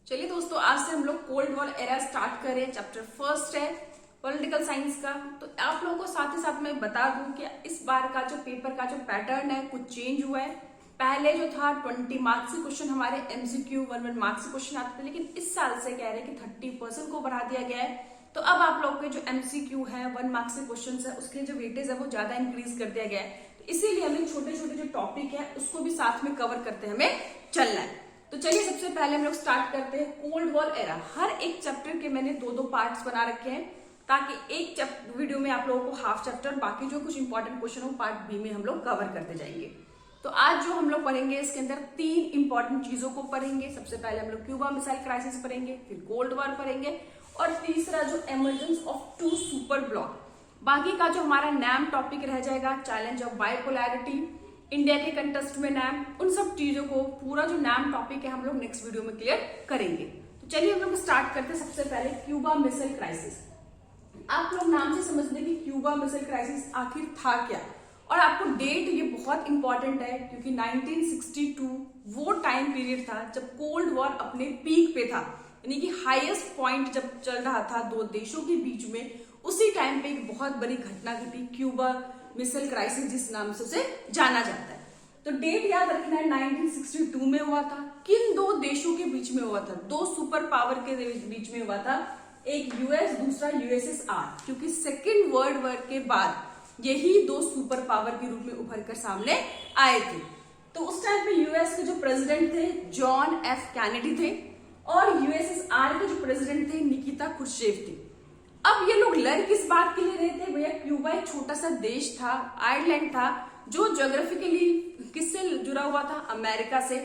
चलिए दोस्तों, आज से हम लोग कोल्ड वॉर एरा स्टार्ट करें। चैप्टर फर्स्ट है पॉलिटिकल साइंस का। तो आप लोगों को साथ ही साथ मैं बता दूं कि इस बार का जो पेपर का जो पैटर्न है कुछ चेंज हुआ है। पहले जो था 20 मार्क्स के क्वेश्चन हमारे एमसीक्यू 1 मार्क्स के क्वेश्चन आते थे, लेकिन इस साल से कह रहे हैं कि 30% को बढ़ा दिया गया है। तो अब आप लोग के जो एमसीक्यू है 1 मार्क्स के क्वेश्चन है उसके जो वेटेज है वो ज्यादा इंक्रीज कर दिया गया है। तो इसीलिए हमें छोटे छोटे जो टॉपिक है उसको भी साथ में कवर करते हमें चलना है। तो चलिए सबसे पहले हम लोग स्टार्ट करते हैं कोल्ड वॉर एरा। हर एक चैप्टर के मैंने दो पार्ट्स बना रखे हैं ताकि एक वीडियो में आप लोगों को हाफ चैप्टर, बाकी जो कुछ इंपॉर्टेंट क्वेश्चन हो पार्ट बी में हम लोग कवर करते जाएंगे। तो आज जो हम लोग पढ़ेंगे इसके अंदर 3 इंपॉर्टेंट चीजों को पढ़ेंगे। सबसे पहले हम लोग क्यूबा मिसाइल क्राइसिस पढ़ेंगे, फिर कोल्ड वॉर पढ़ेंगे और तीसरा जो इमरजेंस ऑफ 2 सुपर ब्लॉक। बाकी का जो हमारा नैम टॉपिक रह जाएगा, चैलेंज ऑफ बाइपोलैरिटी, इंडिया के कंटेस्ट में नैम, उन सब चीजों को पूरा जो नैम टॉपिक है हम लोग नेक्स्ट वीडियो में क्लियर करेंगे। तो चलिए हम लोग स्टार्ट करते हैं। सबसे पहले क्यूबा मिसाइल क्राइसिस। आप लोग नाम से समझते हैं कि क्यूबा मिसाइल क्राइसिस आखिर था क्या, और आपको डेट ये बहुत इंपॉर्टेंट है क्योंकि 1962 वो टाइम पीरियड था जब कोल्ड वॉर अपने पीक पे था, यानी कि हाईएस्ट पॉइंट जब चल रहा था दो देशों के बीच में। उसी टाइम पे एक बहुत बड़ी घटना घटी, क्यूबा मिसाइल क्राइसिस जिस नाम से उसे जाना जाता है। तो डेट याद रखना है, 1962 में हुआ था। किन दो देशों के बीच में हुआ था? दो सुपर पावर के बीच में हुआ था, एक यूएस, दूसरा यूएसएसआर, क्योंकि सेकेंड वर्ल्ड वॉर के बाद यही दो सुपर पावर के रूप में उभर कर सामने आए थे। तो उस टाइम पे यूएस के जो प्रेसिडेंट थे जॉन एफ कैनेडी थे और यूएसएसआर के जो प्रेसिडेंट थे निकिता क्रुश्चेव थे। अब ये लोग लड़ किस बात के लिए रहे थे? भैया क्यूबा एक छोटा सा देश था, आयरलैंड था, जो ज्योग्राफिकली किससे जुड़ा हुआ था? अमेरिका से।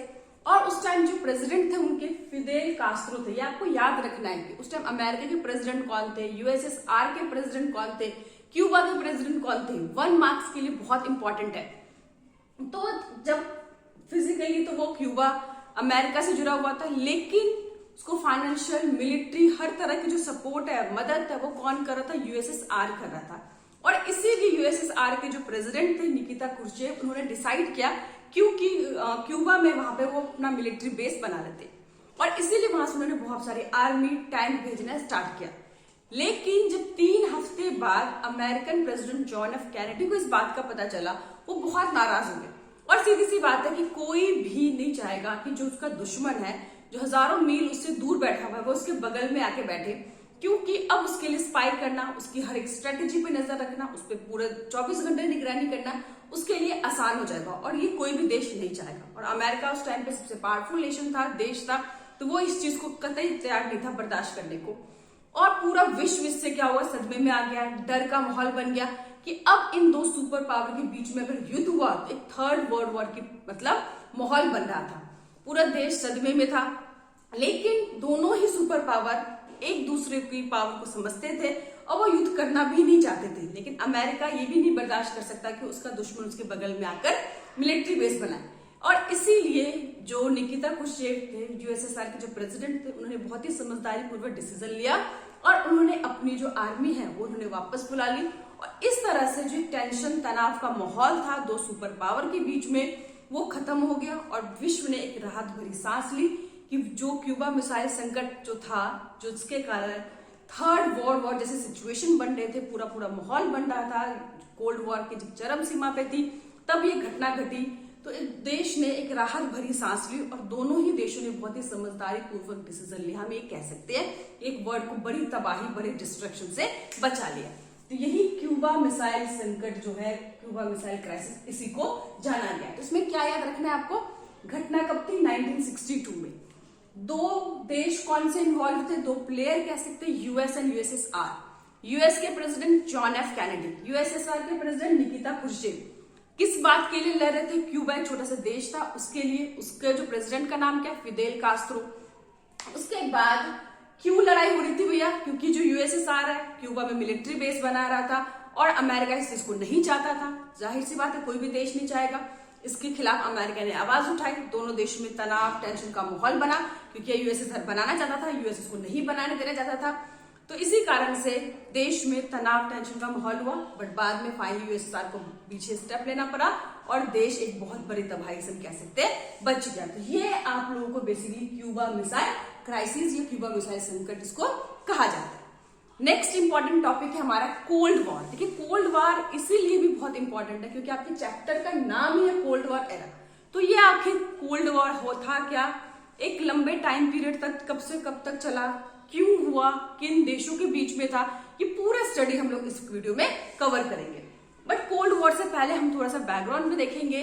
और उस टाइम जो प्रेसिडेंट थे उनके फिदेल कास्ट्रो थे। ये आपको याद रखना है कि उस टाइम अमेरिका के प्रेसिडेंट कौन थे, यूएसएसआर के प्रेसिडेंट कौन थे, क्यूबा के प्रेसिडेंट कौन थे। 1 मार्क्स के लिए बहुत इंपॉर्टेंट है। तो जब फिजिकली तो वो क्यूबा अमेरिका से जुड़ा हुआ था, लेकिन उसको फाइनेंशियल, मिलिट्री, हर तरह की जो सपोर्ट है, मदद है, वो कौन कर रहा था? यूएसएसआर कर रहा था। और इसीलिए यूएसएसआर के जो प्रेसिडेंट थे निकिता क्रुश्चेव, उन्होंने डिसाइड किया क्योंकि क्यूबा में वहां पे वो अपना मिलिट्री बेस बना रहे थे और इसीलिए वहां से उन्होंने बहुत सारी आर्मी टैंक भेजना स्टार्ट किया। लेकिन जब 3 हफ्ते बाद American president John F Kennedy को इस बात का पता चला, वो बहुत नाराज हो गए। और सीधी सी बात है कि कोई भी नहीं चाहेगा कि जो उसका दुश्मन है, जो हजारों मील उससे दूर बैठा हुआ है, वो उसके बगल में आके बैठे, क्योंकि अब उसके लिए स्पाई करना, उसकी हर एक स्ट्रेटेजी पे नजर रखना, उस पर पूरे 24 घंटे निगरानी करना उसके लिए आसान हो जाएगा और ये कोई भी देश नहीं चाहेगा। और अमेरिका उस टाइम पे सबसे पावरफुल नेशन था, देश था, तो वो इस चीज को कतई तैयार नहीं था बर्दाश्त करने को। और पूरा विश्व इससे क्या हुआ? सदमे में आ गया, डर का माहौल बन गया कि अब इन दो सुपर पावर के बीच में अगर युद्ध हुआ तो एक थर्ड वर्ल्ड वॉर की मतलब माहौल बन रहा था। पूरा देश सदमे में था। लेकिन दोनों ही सुपर पावर एक दूसरे की पावर को समझते थे और वो युद्ध करना भी नहीं चाहते थे। लेकिन अमेरिका ये भी नहीं बर्दाश्त कर सकता कि उसका दुश्मन उसके बगल में आकर मिलिट्री बेस बनाए। और इसीलिए जो निकिता क्रुश्चेव थे, यूएसएसआर के जो प्रेसिडेंट थे, उन्होंने बहुत ही समझदारी पूर्वक डिसीजन लिया और उन्होंने अपनी जो आर्मी है वो उन्होंने वापस बुला ली। और इस तरह से जो टेंशन, तनाव का माहौल था दो सुपर पावर के बीच में, वो खत्म हो गया और विश्व ने एक राहत भरी सांस ली कि जो क्यूबा मिसाइल संकट जो था, जो उसके कारण थर्ड वर्ल्ड वॉर जैसे सिचुएशन बन रहे थे, पूरा माहौल बन रहा था, कोल्ड वॉर की जब चरम सीमा पे थी, तब ये घटना घटी। तो देश ने एक राहत भरी सांस ली और दोनों ही देशों ने बहुत ही समझदारी पूर्वक डिसीजन लिया। हम ये कह सकते हैं एक वर्ल्ड को बड़ी तबाही, बड़े डिस्ट्रक्शन से बचा लिया। तो यही क्यूबा मिसाइल संकट जो है, क्यूबा मिसाइल क्राइसिस, इसी को जाना गया। तो इसमें क्या याद रखना है आपको? घटना कब थी? 1962 में। दो देश कौन से इन्वॉल्व थे? दो प्लेयर कह सकते हैं, यूएस एंड यूएसएसआर। यूएस के president John F Kennedy, USSR के प्रेसिडेंट निकिता क्रुश्चेव। किस बात के लिए लड़ रहे थे? क्यूबा एक छोटा सा देश था, उसके लिए। उसके जो प्रेसिडेंट का नाम क्या? फिदेल कास्ट्रो। उसके बाद क्यों लड़ाई हो रही थी भैया? क्योंकि जो यूएसएसआर है क्यूबा में मिलिट्री बेस बना रहा था और अमेरिका इस चीज को नहीं चाहता था। जाहिर सी बात है, कोई भी देश नहीं चाहेगा। इसके खिलाफ अमेरिका ने आवाज उठाई, दोनों देशों में तनाव, टेंशन का माहौल बना, क्योंकि यूएसएसआर बनाना चाहता था, यूएस इसको नहीं बनाने देना चाहता था। तो इसी कारण से देश में तनाव, टेंशन का माहौल हुआ। बट बाद में फाइनली यूएसएसआर को पीछे स्टेप लेना पड़ा और देश एक बहुत बड़ी तबाही से कह सकते हैं बच गया। तो ये आप लोगों को बेसिकली क्यूबा मिसाइल क्राइसिस या क्यूबा मिसाइल संकट इसको कहा जाता है। नेक्स्ट इंपॉर्टेंट टॉपिक है हमारा कोल्ड वॉर। देखिए कोल्ड वॉर इसीलिए भी बहुत इंपॉर्टेंट है क्योंकि आपके चैप्टर का नाम ही है कोल्ड वॉर एरा। तो ये आखिर कोल्ड वॉर था क्या, एक लंबे टाइम पीरियड तक कब से कब तक चला, क्यों हुआ, किन देशों के बीच में था, ये पूरा स्टडी हम लोग इस वीडियो में कवर करेंगे। बट कोल्ड वॉर से पहले हम थोड़ा सा बैकग्राउंड में देखेंगे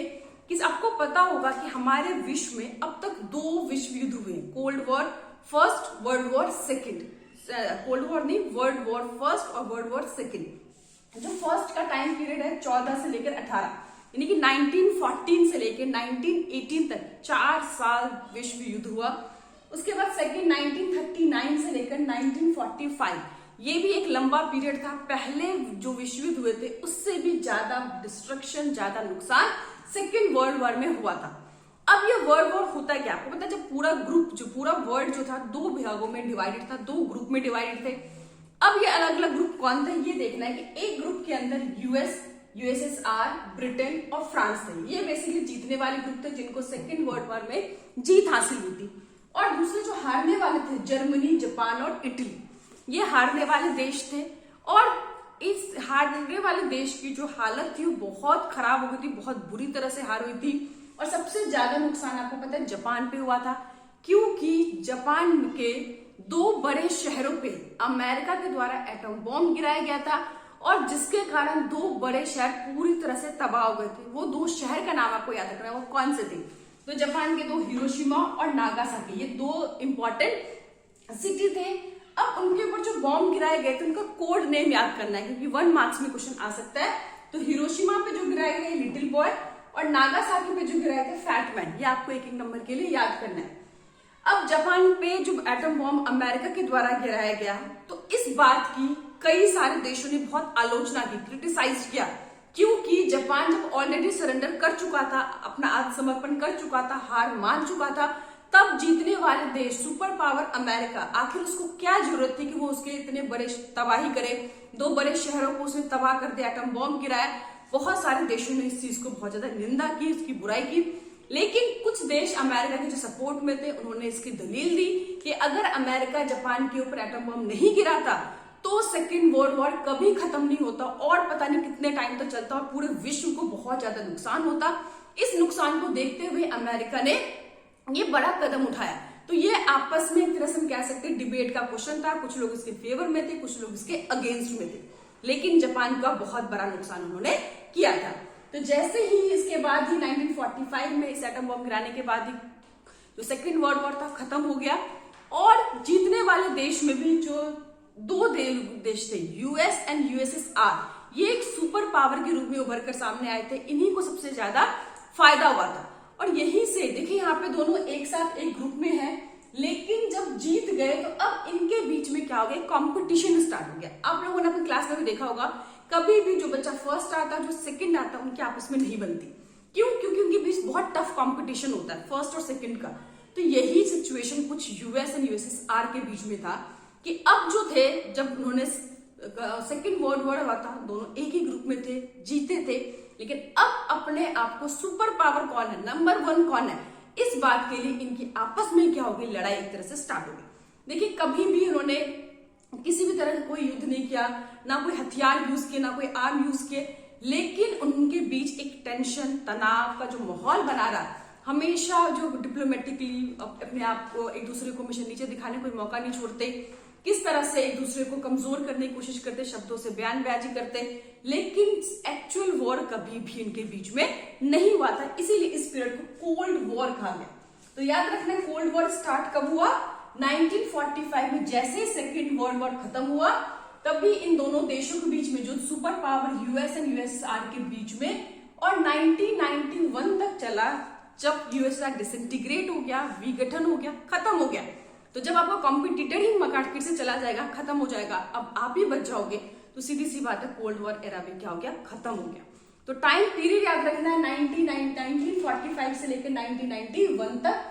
कि आपको पता होगा कि हमारे विश्व में अब तक 2 विश्व युद्ध हुए, cold war first, world war second. Cold war नहीं, वर्ल्ड वॉर फर्स्ट और वर्ल्ड वॉर सेकेंड। जो फर्स्ट का टाइम पीरियड है 14 से लेकर 18, यानी कि 1914 से लेकर 1918 तक 4 साल विश्व युद्ध हुआ। उसके बाद सेकेंड 1939 से लेकर 1945, ये भी एक लंबा पीरियड था। पहले जो विश्व युद्ध हुए थे उससे भी ज्यादा डिस्ट्रक्शन, ज्यादा नुकसान सेकेंड वर्ल्ड वॉर में हुआ था। अब ये वर्ल्ड वॉर होता है क्या, आपको पता है, जब पूरा ग्रुप, जो पूरा वर्ल्ड जो था 2 भागों में डिवाइडेड था, 2 ग्रुप में डिवाइडेड थे। अब ये अलग अलग ग्रुप कौन थे ये देखना है कि एक ग्रुप के अंदर यूएस, यूएसएसआर, ब्रिटेन और फ्रांस थे। ये बेसिकली जीतने वाले ग्रुप थे जिनको सेकेंड वर्ल्ड वॉर में जीत हासिल हुई थी। और दूसरे जो हारने वाले थे जर्मनी, जापान और इटली, ये हारने वाले देश थे। और इस हारने वाले देश की जो हालत थी वो बहुत खराब हो गई थी, बहुत बुरी तरह से हार हुई थी। और सबसे ज्यादा नुकसान आपको पता है जापान पे हुआ था, क्योंकि जापान के 2 बड़े शहरों पे अमेरिका के द्वारा एटम बॉम्ब गिराया गया था और जिसके कारण 2 बड़े शहर पूरी तरह से तबाह हो गए थे। वो 2 शहर का नाम आपको याद रखना है, वो कौन से थे। तो जापान के 2 हिरोशिमा और नागासाकी, ये 2 इंपॉर्टेंट सिटी थे। अब उनके ऊपर जो बॉम्ब गिराए गए थे उनका कोड नेम याद करना है क्योंकि 1 मार्क्स में क्वेश्चन आ सकता है। तो हिरोशिमा पे जो गिराए गए लिटिल बॉय और नागासाकी पे जो गिराए थे फैट मैन, ये आपको 1-1 नंबर के लिए याद करना है। अब जापान पे जो एटम बॉम्ब अमेरिका के द्वारा गिराया गया तो इस बात की कई सारे देशों ने बहुत आलोचना की, क्रिटिसाइज किया, क्योंकि जापान जब ऑलरेडी सरेंडर कर चुका था, अपना आत्मसमर्पण कर चुका था, हार मान चुका था, तब जीतने वाले देश सुपर पावर अमेरिका, आखिर उसको क्या जरूरत थी कि वो उसके इतने बड़े तबाही करे, 2 बड़े शहरों को उसने तबाह कर दिया, एटम बॉम्ब गिराया। बहुत सारे देशों ने इस चीज को बहुत ज्यादा निंदा की, उसकी बुराई की। लेकिन कुछ देश अमेरिका के जो सपोर्ट में थे उन्होंने इसकी दलील दी कि अगर अमेरिका जापान के ऊपर एटम बम नहीं गिराता तो सेकेंड वर्ल्ड वॉर कभी खत्म नहीं होता और पता नहीं कितने टाइम तक चलता और पूरे विश्व को बहुत ज्यादा नुकसान होता। इस नुकसान को देखते हुए अमेरिका ने ये बड़ा कदम उठाया। तो ये आपस में एक तरह से हम कह सकते हैं डिबेट का क्वेश्चन था, कुछ लोग इसके फेवर में थे, कुछ लोग इसके अगेंस्ट में थे, लेकिन जापान का बहुत बड़ा नुकसान उन्होंने किया था। तो जैसे ही इसके बाद ही 1945 में इस एटम बम गिराने के बाद ही जो सेकेंड वर्ल्ड वॉर था खत्म हो गया। और जीतने वाले देश में भी जो 2 देश थे, यूएस एंड यूएसएसआर, ये एक सुपर पावर के रूप में उभर कर सामने आए थे। इन्हीं को सबसे ज्यादा फायदा हुआ था। और यहीं से देखिए यहाँ पे दोनों एक साथ एक ग्रुप में है, लेकिन जब जीत गए तो अब इनके बीच में क्या हो गया, कंपटीशन स्टार्ट हो गया। आप लोगों ने अपनी क्लास में भी देखा होगा, कभी भी जो बच्चा फर्स्ट आता, जो सेकंड आता, उनके आपस में नहीं बनती। क्यों? क्योंकि उनके बीच बहुत टफ कंपटीशन होता है फर्स्ट और सेकंड का। तो यही सिचुएशन कुछ यूएस एंड यूएसएसआर के बीच में था कि अब जो थे, जब उन्होंने सेकेंड वर्ल्ड वॉर हुआ था, दोनों एक ही ग्रुप में थे, जीते थे, लेकिन अब अपने आप को सुपर पावर कौन है, नंबर 1 कौन है, इस बात के लिए इनकी आपस में क्या होगी, लड़ाई एक तरह से स्टार्ट होगी। देखिए कभी भी उन्होंने किसी भी तरह का कोई युद्ध नहीं किया, ना कोई हथियार यूज किए, ना कोई आर्म यूज किए, लेकिन उनके बीच एक टेंशन, तनाव का जो माहौल बना रहा, हमेशा जो डिप्लोमेटिकली अपने आप को एक दूसरे को हमेशा नीचे दिखाने कोई मौका नहीं छोड़ते, किस तरह से एक दूसरे को कमजोर करने की कोशिश करते, शब्दों से बयानबाजी करते, लेकिन एक्चुअल वॉर कभी भी इनके बीच में नहीं हुआ था। इसीलिए इस पीरियड को कोल्ड वॉर कहा गया। तो याद रखना, कोल्ड वॉर स्टार्ट कब हुआ, 1945 में। जैसे सेकेंड वर्ल्ड वॉर खत्म हुआ तभी इन दोनों देशों के बीच में, जो super power US and USSR के बीच में, और 1991 तक चला, जब यूएसएसआर डिसइंटीग्रेट हो गया, विघटन हो गया, खत्म हो गया। तो जब आपका कॉम्पिटिटर ही मार्केट से चला जाएगा, खत्म हो जाएगा, अब आप ही बच जाओगे, तो सीधी सी बात है कोल्ड वॉर एरा भी क्या हो गया, खत्म हो गया। तो टाइम पीरियड याद रखना है 1945 से लेकर 1991 तक।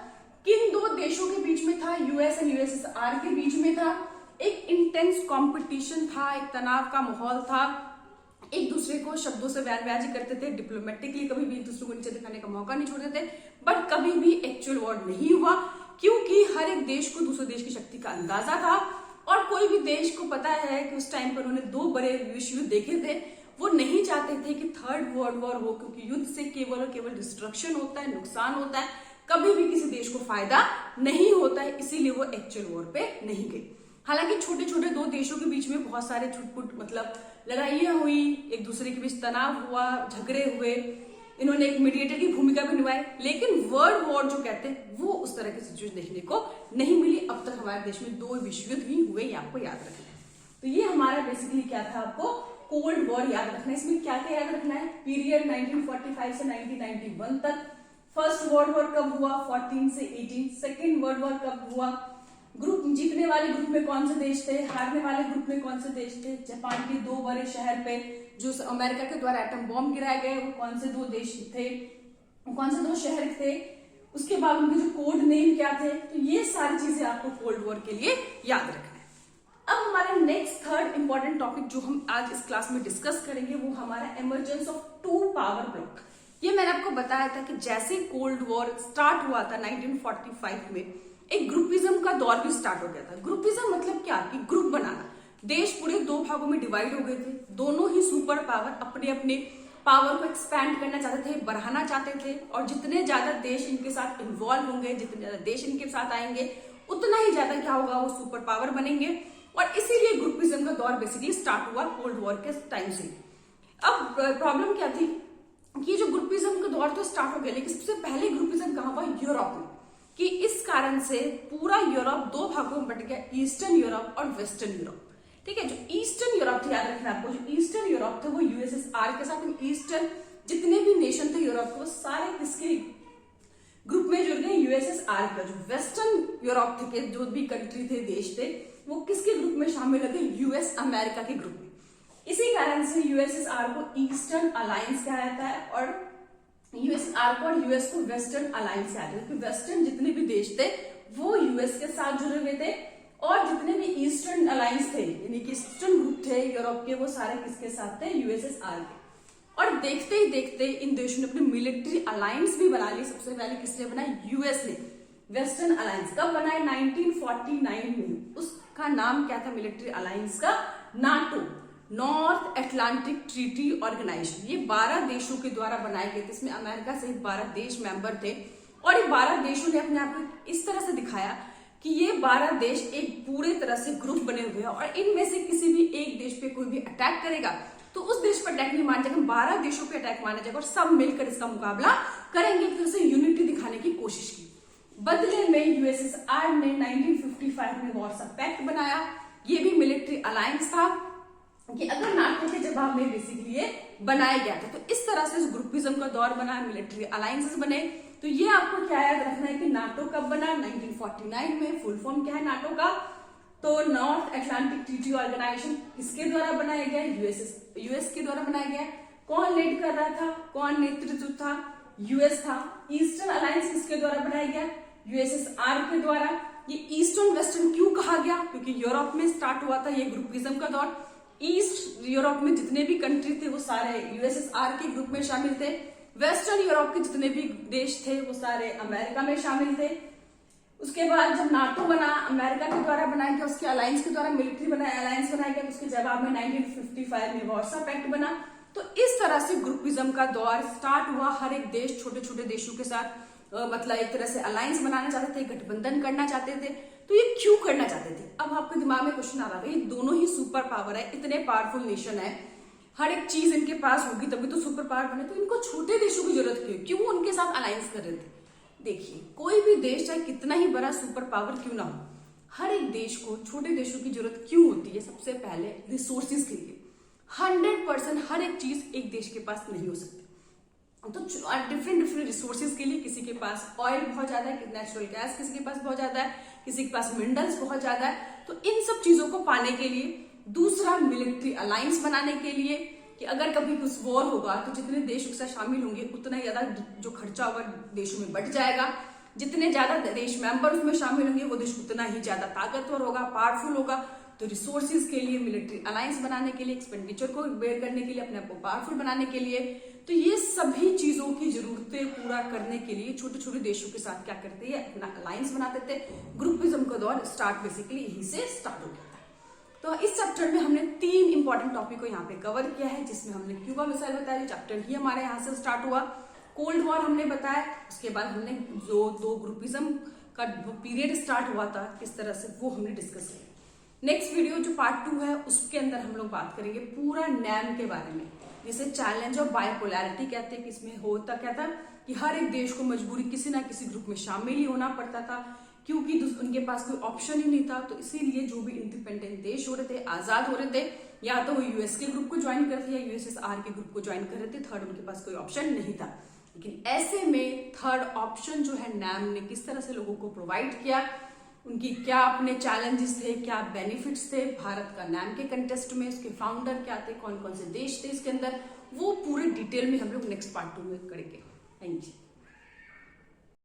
किन 2 देशों के बीच में था, यूएस एंड यूएसएसआर के बीच में था। एक इंटेंस कंपटीशन था, एक तनाव का माहौल था, एक दूसरे को शब्दों से बयानबाजी करते थे, डिप्लोमेटिकली कभी भी एक दूसरे को नीचे दिखाने का मौका नहीं छोड़ते थे, बट कभी भी एक्चुअल वॉर नहीं हुआ, क्योंकि हर एक देश को दूसरे देश की शक्ति का अंदाजा था और कोई भी देश को पता है कि उस टाइम पर उन्होंने 2 बड़े विश्व युद्ध देखे थे। वो नहीं चाहते थे कि थर्ड वर्ल्ड वॉर हो, क्योंकि युद्ध से केवल और केवल डिस्ट्रक्शन होता है, नुकसान होता है, कभी भी किसी देश को फायदा नहीं होता है। इसीलिए वो एक्चुअल वॉर पे नहीं गए। हालांकि छोटे छोटे 2 देशों के बीच में बहुत सारे छुटपुट मतलब लड़ाइयां हुई, एक दूसरे के बीच तनाव हुआ, झगड़े हुए, इन्होंने एक मीडिएटर की भूमिका भी निभाई, लेकिन वर्ल्ड वॉर जो कहते हैं वो उस तरह की सिचुएशन देखने को नहीं मिली। अब तक हमारे देश में 2 विश्व युद्ध ही हुए, ये आपको याद रखना है। तो ये हमारा बेसिकली क्या था, आपको कोल्ड वॉर याद रखना है। इसमें क्या क्या याद रखना है, पीरियड 1945 से 1991 तक। फर्स्ट वर्ल्ड वॉर कब हुआ, 14 से 18। सेकेंड वर्ल्ड वॉर कब हुआ, ग्रुप जीतने वाले ग्रुप में कौन से देश थे, हारने वाले ग्रुप में कौन से देश थे, जापान के 2 बड़े शहर पे जो अमेरिका के द्वारा एटम बॉम्ब गिराए गए वो कौन से 2 देश थे, कौन से 2 शहर थे, उसके बाद उनके जो कोड नेम क्या थे। तो ये सारी चीजें आपको कोल्ड वॉर के लिए याद रखना है। अब हमारा नेक्स्ट थर्ड इंपॉर्टेंट टॉपिक जो हम आज इस क्लास में डिस्कस करेंगे वो हमारा इमरजेंस ऑफ 2 पावर ब्लॉक। ये मैंने आपको बताया था कि जैसे कोल्ड वॉर स्टार्ट हुआ था 1945 में, एक ग्रुपिज्म का दौर भी स्टार्ट हो गया था। ग्रुपिज्म मतलब क्या, कि ग्रुप बनाना। देश पूरे 2 भागों में डिवाइड हो गए थे। दोनों ही सुपर पावर अपने अपने पावर को एक्सपैंड करना चाहते थे, बढ़ाना चाहते थे, और जितने ज्यादा देश इनके साथ इन्वॉल्व होंगे, जितने ज्यादा देश इनके साथ आएंगे, उतना ही ज्यादा क्या होगा, वो सुपर पावर बनेंगे। और इसीलिए ग्रुपिज्म का दौर बेसिकली स्टार्ट हुआ कोल्ड वॉर के टाइम से। अब प्रॉब्लम क्या थी कि जो ग्रुपिज्म का दौर तो स्टार्ट हो गया, लेकिन सबसे पहले ग्रुपिज्म कहां हुआ, यूरोप में। कि इस कारण से पूरा यूरोप 2 भागों में बट गया, ईस्टर्न यूरोप और वेस्टर्न यूरोप। ठीक है, जो ईस्टर्न यूरोप थे, याद रखना आपको, जो ईस्टर्न यूरोप थे वो यूएसएसआर के साथ, ईस्टर्न जितने भी नेशन थे यूरोप के वो सारे किसके ग्रुप में जुड़ गए, यूएसएसआर का। जो वेस्टर्न यूरोप थे के जो भी कंट्री थे, देश थे, वो किसके ग्रुप में शामिल हो गए, यूएस अमेरिका के ग्रुप में। इसी कारण से यूएसएसआर को ईस्टर्न अलायंस कहा जाता है और यूएसआर को और यूएस को वेस्टर्न अलायंस कहा जाता है, क्योंकि वेस्टर्न जितने भी देश थे वो यूएस के साथ जुड़े हुए थे, और जितने भी ईस्टर्न अलायंस थे, यानी कि ईस्टर्न ग्रुप थे यूरोप के, वो सारे किसके साथ थे, यूएसएसआर के। और देखते ही देखते इन देशों ने अपनी मिलिट्री अलायंस भी बना ली। सबसे पहले किसने बनाई, यूएस ने वेस्टर्न अलायंस। कब बनाए, 1949 में। उसका नाम क्या था मिलिट्री अलायंस का, NATO, North Atlantic Treaty Organization. ये 12 देशों के द्वारा बनाए गए थे। इसमें अमेरिका सहित 12 देश मेंबर थे, और ये 12 देशों ने अपने आप को इस तरह से दिखाया कि ये 12 देश एक पूरे तरह से ग्रुप बने हुए हैं, और इनमें से किसी भी एक देश पे कोई भी अटैक करेगा तो उस देश पर अटैक नहीं माना जाएगा, 12 देशों पे अटैक माना जाएगा, और सब मिलकर इसका मुकाबला करेंगे। एक तरह से यूनिटी दिखाने की कोशिश की। बदले में यूएसएसआर ने 1955 में वॉर्सा पैक्ट बनाया। ये भी मिलिट्री अलायंस था कि अगर नाटो के जवाब में बेसिकली ये बनाया गया था। तो इस तरह से ग्रुपिज्म का दौर बना, मिलिट्री अलायंसेस बने। तो ये आपको क्या याद रखना है कि नाटो कब बना, 1949 में। फुल फॉर्म क्या है नाटो का, तो नॉर्थ अटलांटिक ट्रीटी ऑर्गेनाइजेशन। किसके द्वारा बनाया गया, यूएस के द्वारा बनाया गया। कौन लीड कर रहा था, कौन नेतृत्व था, यूएस था। ईस्टर्न अलायंस किसके द्वारा बनाया गया, यूएसएसआर के द्वारा। ये ईस्टर्न वेस्टर्न क्यों कहा गया, क्योंकि यूरोप में स्टार्ट हुआ था ये ग्रुपिज्म का दौर। ईस्ट यूरोप में जितने भी कंट्री थे वो सारे यूएसएसआर के ग्रुप में शामिल थे। वेस्टर्न यूरोप के जितने भी देश थे वो सारे अमेरिका में शामिल थे। उसके बाद जब नाटो बना, अमेरिका के द्वारा बनाया गया, उसके अलायंस के द्वारा मिलिट्री अलायंस बनाया गया, उसके जवाब में 1955 में वॉर्सा पैक्ट बना। तो इस तरह से ग्रुपिज्म का दौर स्टार्ट हुआ। हर एक देश छोटे छोटे देशों के साथ मतलब एक तरह से अलायंस बनाना चाहते थे, गठबंधन करना चाहते थे। तो ये क्यों करना चाहते थे, अब आपके दिमाग में क्वेश्चन आ रहा है, ये दोनों ही सुपर पावर है, इतने पावरफुल नेशन है, हर एक चीज इनके पास होगी तभी तो सुपर पावर बने, तो इनको छोटे देशों की जरूरत क्यों उनके साथ अलायंस कर रहे थे। देखिए, कोई भी देश चाहे कितना ही बड़ा सुपर पावर क्यों ना हो, हर एक देश को छोटे देशों की जरूरत क्यों होती है, सबसे पहले रिसोर्सेज के लिए। 100% हर एक चीज एक देश के पास नहीं हो सकती। तो डिफरेंट रिसोर्सेज के लिए, किसी के पास ऑयल बहुत ज्यादा है, नेचुरल गैस किसी के पास बहुत ज्यादा है, किसी के पास मिनरल्स बहुत ज्यादा है, तो इन सब चीजों को पाने के लिए। दूसरा, मिलिट्री अलायंस बनाने के लिए कि अगर कभी कुछ वॉर होगा तो जितने देश उससे शामिल होंगे उतना ज्यादा जो खर्चा होगा देशों में बढ़ जाएगा। जितने ज्यादा देश मेंबर उसमें शामिल होंगे वो देश उतना ही ज्यादा ताकतवर होगा, पावरफुल होगा। तो रिसोर्सेज के लिए, मिलिट्री अलायंस बनाने के लिए, एक्सपेंडिचर को बेयर करने के लिए, अपने आप को पावरफुल बनाने के लिए। तो ये सभी चीजों की जरूरतें पूरा करने के लिए छोटे छोटे देशों के साथ क्या करते हैं, अपना अलायंस बनाते थे। ग्रुपिज्म का दौर स्टार्ट बेसिकली यहीं से स्टार्ट हो गया था। तो इस चैप्टर में हमने 3 इंपॉर्टेंट टॉपिक को यहाँ पे कवर किया है, जिसमें हमने क्यूबा मिसाइल बताया, जो चैप्टर ही हमारे यहाँ से स्टार्ट हुआ। कोल्ड वॉर हमने बताया, उसके बाद हमने जो 2 ग्रुपिज्म का पीरियड स्टार्ट हुआ था किस तरह से, वो हमने डिस्कस किया। नेक्स्ट वीडियो जो पार्ट 2 है उसके अंदर हम लोग बात करेंगे पूरा नैम के बारे में, जिसे चैलेंज ऑफ बायोपोलैरिटी कहते हैं। कि इसमें होता क्या था कि हर एक देश को मजबूरी किसी ना किसी ग्रुप में शामिल ही होना पड़ता था, क्योंकि उनके पास कोई ऑप्शन ही नहीं था। तो इसीलिए जो भी इंडिपेंडेंट देश हो रहे थे, आजाद हो रहे थे, या तो वो यूएस के ग्रुप को ज्वाइन करते या यूएसएसआर के ग्रुप को ज्वाइन कर रहे थे। थर्ड उनके पास कोई ऑप्शन नहीं था। लेकिन ऐसे में थर्ड ऑप्शन जो है नैम ने किस तरह से लोगों को प्रोवाइड किया, उनकी क्या अपने चैलेंजेस थे, क्या बेनिफिट्स थे भारत का नैम के कंटेस्ट में, उसके फाउंडर क्या थे, कौन कौन से देश थे इसके अंदर, वो पूरे डिटेल में हम लोग नेक्स्ट पार्ट 2 में करेंगे। Thank you.